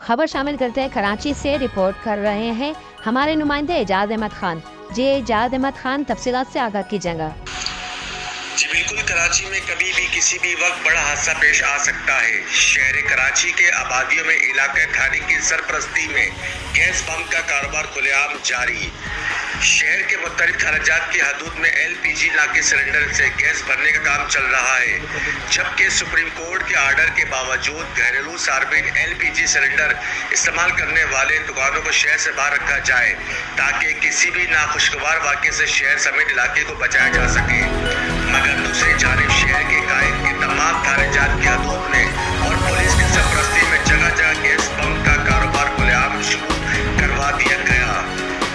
खबर शामिल करते हैं कराची से, रिपोर्ट कर रहे हैं हमारे नुमाइंदे एजाज अहमद खान। जी एजाज अहमद खान, तफसीलात से आगाह कीजिएगा। जी बिल्कुल, कराची में कभी भी किसी भी वक्त बड़ा हादसा पेश आ सकता है। शहर कराची के आबादियों में इलाके थाने की सरपरस्ती में गैस बम का कारोबार खुलेआम जारी। शहर के मुख्तलिफ खराजात की हदूद में LPG नाके सिलेंडर से गैस भरने का काम चल रहा है, जबकि सुप्रीम कोर्ट के आर्डर के बावजूद घरेलू सार्फिन LPG सिलेंडर इस्तेमाल करने वाले दुकानों को शहर से बाहर रखा जाए ताकि किसी भी नाखुशगवार वाक़े से शहर समेत इलाके को बचाया जा सके। मगर दूसरी जानिब शहर के कायद के तमाम खराजात की हदूद में और पुलिस की सरपरस्ती में जगह जगह गैस बम का कारोबार खुलेआम शुरू करवा दिया गया।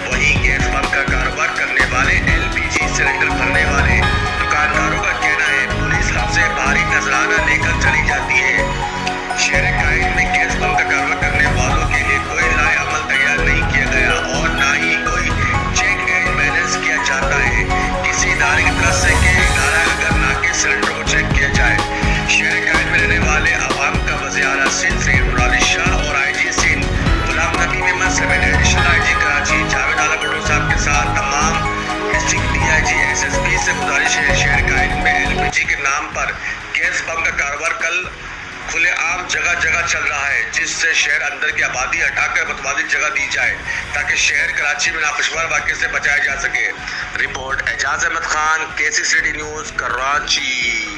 वहीं गैस बम का कारोबार करने वाले LPG सिलेंडर भरने वाले दुकानदारों का कहना है पुलिस हमसे भारी नजराना लेकर चली जाती है। शहर कायद में गैस बम का कारोबार करने वालों के लिए कोई लाए अमल तैयार नहीं किया गया और ना ही कोई चेक एंड बैलेंस किया जाता है किसी इदारे की तरफ से कि इदारा अगर नाके सिलेंडर को चेक किया जाए। शहर कायद में रहने वाले अवाम का वज़ीर आला सिंध सैयद नूर शाह और IG सिंध गुलाम नबी मेमन समेत एडिशनल IG कराची जावेद आला भुट्टो साहब के साथ तमाम डिस्ट्रिक्ट DIG SSP से गुजारिश है शहर कायद में LPG के नाम पर गैस बम का कारोबार कल खुलेआम जगह जगह चल रहा है, जिससे शहर अंदर की आबादी हटाकर मुतबादिल जगह दी जाए ताकि शहर कराची में नाखुशगवार वाक़े से बचाया जा सके। Report Ejaz Ahmed Khan, KCCD news, Karachi.